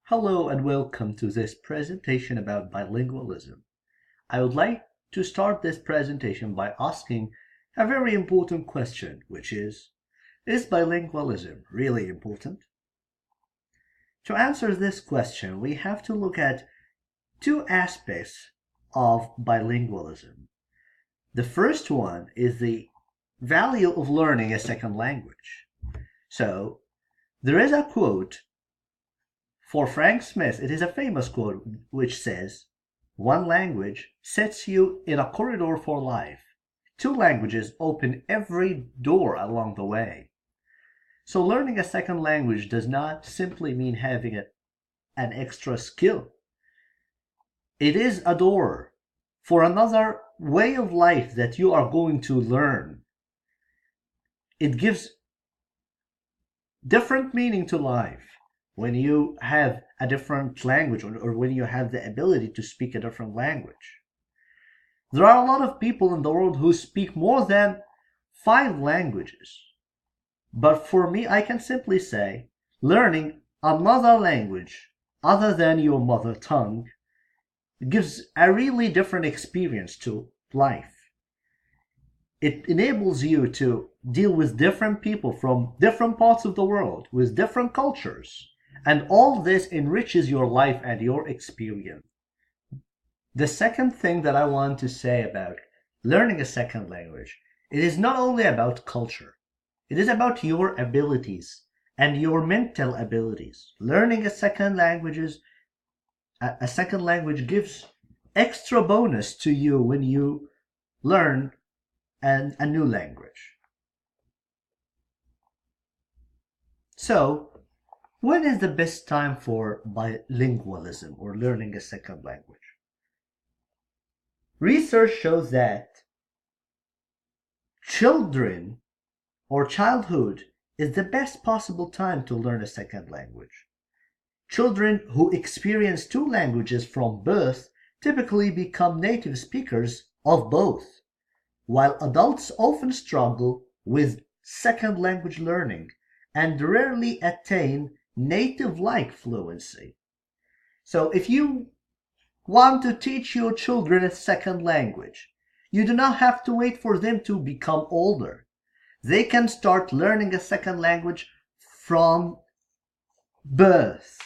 Hello and welcome to this presentation about bilingualism. I would like to start this presentation by asking a very important question, which is bilingualism really important? To answer this question, we have to look at two aspects of bilingualism. The first one is the value of learning a second language. So, there is a quote for Frank Smith. It is a famous quote which says, "One language sets you in a corridor for life. Two languages open every door along the way." So learning a second language does not simply mean having an extra skill. It is a door for another way of life that you are going to learn. It gives different meaning to life when you have a different language or when you have the ability to speak a different language. There are a lot of people in the world who speak more than 5 languages. But for me, I can simply say learning another language other than your mother tongue gives a really different experience to life. It enables you to deal with different people from different parts of the world, with different cultures. And all this enriches your life and your experience. The second thing that I want to say about learning a second language, it is not only about culture. It is about your abilities and your mental abilities. Learning a second language gives extra bonus to you when you learn a new language. So, when is the best time for bilingualism or learning a second language? Research shows that children or childhood is the best possible time to learn a second language. Children who experience 2 languages from birth typically become native speakers of both, while adults often struggle with second language learning and rarely attain native-like fluency. So if you want to teach your children a second language, you do not have to wait for them to become older. They can start learning a second language from birth.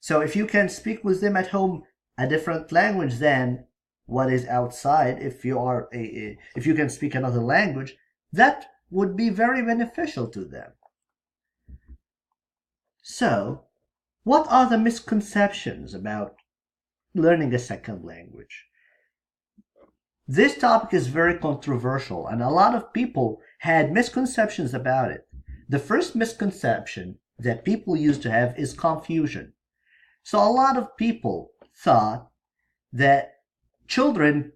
So if you can speak with them at home a different language than what is outside, if you can speak another language, that would be very beneficial to them. So, what are the misconceptions about learning a second language? This topic is very controversial, and a lot of people had misconceptions about it. The first misconception that people used to have is confusion. So a lot of people thought that children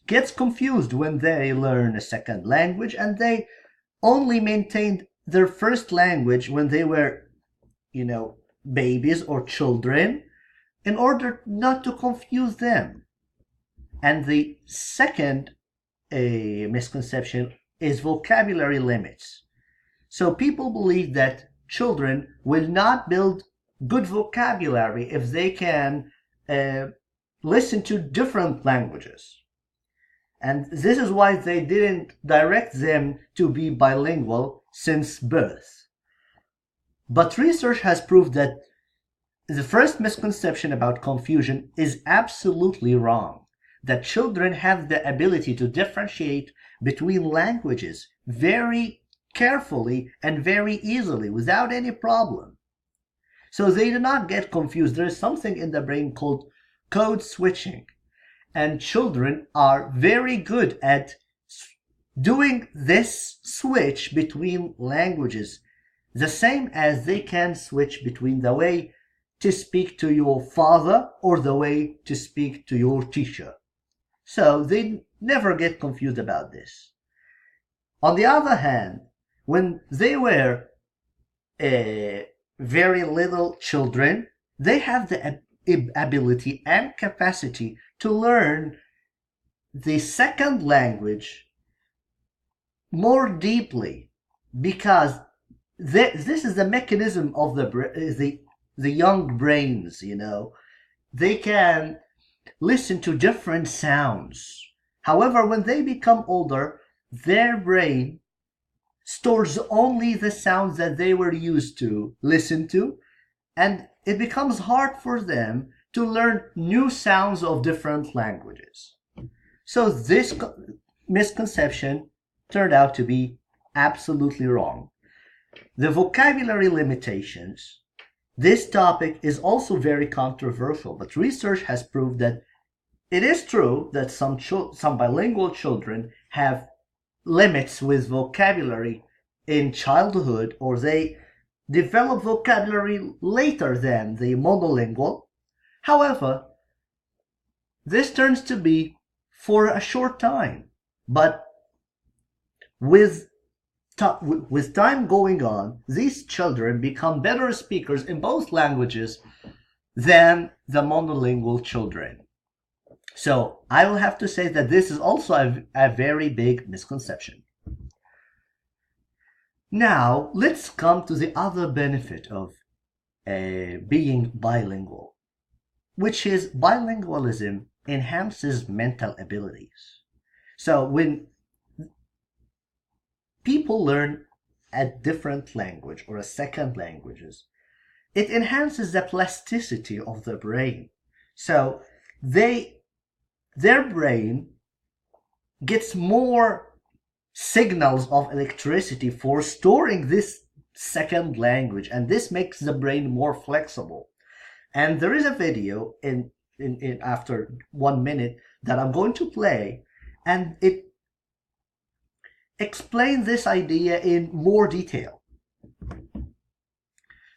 gets confused when they learn a second language, and they only maintained their first language when they were babies or children, in order not to confuse them. And the second misconception is vocabulary limits. So people believe that children will not build good vocabulary if they can listen to different languages. And this is why they didn't direct them to be bilingual since birth. But research has proved that the first misconception about confusion is absolutely wrong. That children have the ability to differentiate between languages very carefully and very easily without any problem. So they do not get confused. There is something in the brain called code switching. And children are very good at doing this switch between languages, the same as they can switch between the way to speak to your father or the way to speak to your teacher. So they never get confused about this. On the other hand, when they were very little children, they have the ability and capacity to learn the second language more deeply, because this is the mechanism of the the young brains, they can listen to different sounds. However, when they become older, their brain stores only the sounds that they were used to listen to, and it becomes hard for them to learn new sounds of different languages. So this misconception turned out to be absolutely wrong. The vocabulary limitations. This topic is also very controversial, but research has proved that it is true that some bilingual children have limits with vocabulary in childhood, or they develop vocabulary later than the monolingual. However, this turns to be for a short time, but with with time going on, these children become better speakers in both languages than the monolingual children. So I will have to say that this is also a very big misconception. Now, let's come to the other benefit of being bilingual, which is bilingualism enhances mental abilities. So when people learn a different language or a second languages, it enhances the plasticity of the brain. So their brain gets more signals of electricity for storing this second language, and this makes the brain more flexible. And there is a video in after 1 minute that I'm going to play, and it explains this idea in more detail.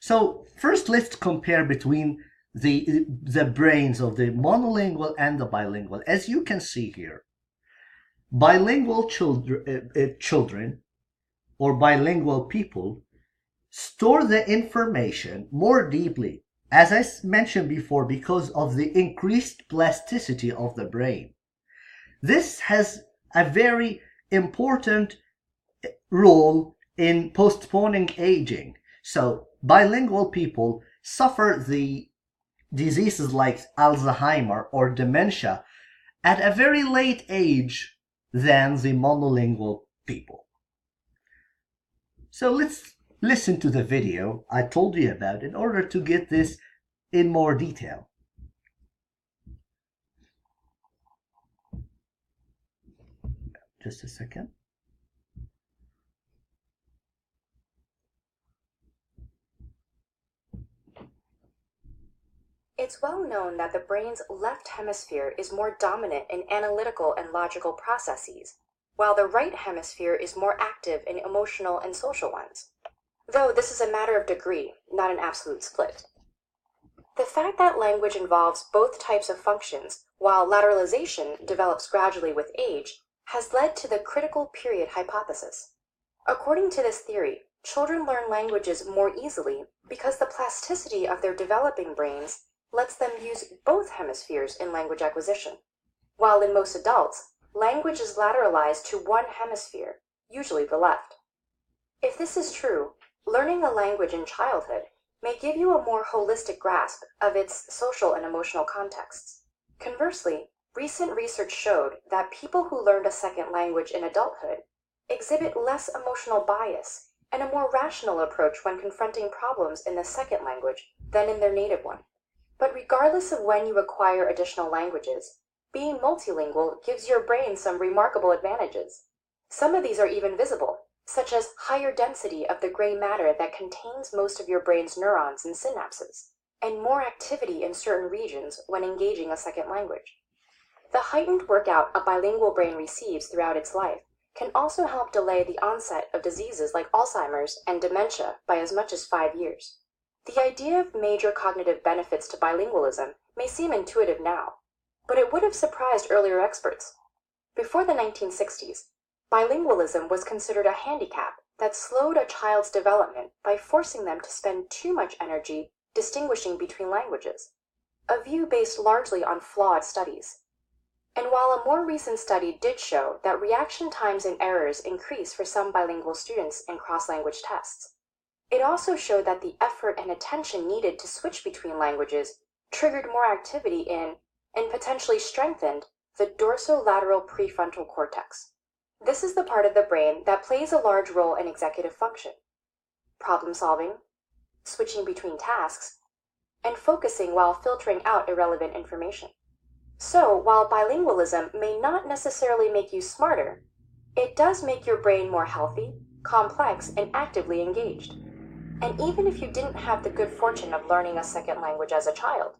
So first, let's compare between the brains of the monolingual and the bilingual. As you can see here, bilingual children or bilingual people store the information more deeply, as I mentioned before, because of the increased plasticity of the brain. This has a very important role in postponing aging. So bilingual people suffer the diseases like Alzheimer or dementia at a very late age than the monolingual people. So let's listen to the video I told you about in order to get this in more detail. Just a second. It's well known that the brain's left hemisphere is more dominant in analytical and logical processes, while the right hemisphere is more active in emotional and social ones. Though this is a matter of degree, not an absolute split. The fact that language involves both types of functions, while lateralization develops gradually with age, has led to the critical period hypothesis. According to this theory, children learn languages more easily because the plasticity of their developing brains lets them use both hemispheres in language acquisition, while in most adults, language is lateralized to one hemisphere, usually the left. If this is true, learning a language in childhood may give you a more holistic grasp of its social and emotional contexts. Conversely, recent research showed that people who learned a second language in adulthood exhibit less emotional bias and a more rational approach when confronting problems in the second language than in their native one. But regardless of when you acquire additional languages, being multilingual gives your brain some remarkable advantages. Some of these are even visible, such as higher density of the gray matter that contains most of your brain's neurons and synapses, and more activity in certain regions when engaging a second language. The heightened workout a bilingual brain receives throughout its life can also help delay the onset of diseases like Alzheimer's and dementia by as much as 5 years. The idea of major cognitive benefits to bilingualism may seem intuitive now, but it would have surprised earlier experts. Before the 1960s, bilingualism was considered a handicap that slowed a child's development by forcing them to spend too much energy distinguishing between languages, a view based largely on flawed studies. And while a more recent study did show that reaction times and errors increase for some bilingual students in cross-language tests, It also showed that the effort and attention needed to switch between languages triggered more activity in, and potentially strengthened, the dorsolateral prefrontal cortex. This is the part of the brain that plays a large role in executive function, problem solving, switching between tasks, and focusing while filtering out irrelevant information. So, while bilingualism may not necessarily make you smarter, it does make your brain more healthy, complex, and actively engaged. And even if you didn't have the good fortune of learning a second language as a child,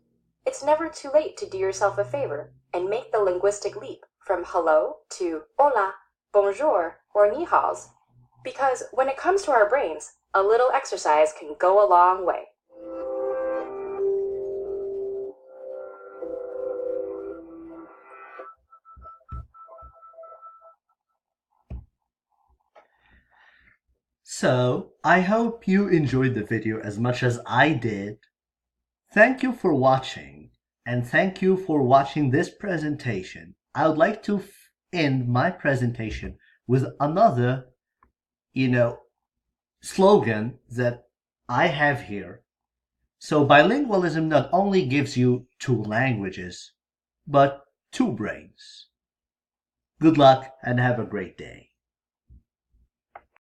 it's never too late to do yourself a favor and make the linguistic leap from hello to hola, bonjour, or ni haos. Because when it comes to our brains, a little exercise can go a long way. So, I hope you enjoyed the video as much as I did. Thank you for watching, and thank you for watching this presentation. I would like to end my presentation with another, slogan that I have here. So bilingualism not only gives you 2 languages, but 2 brains. Good luck and have a great day.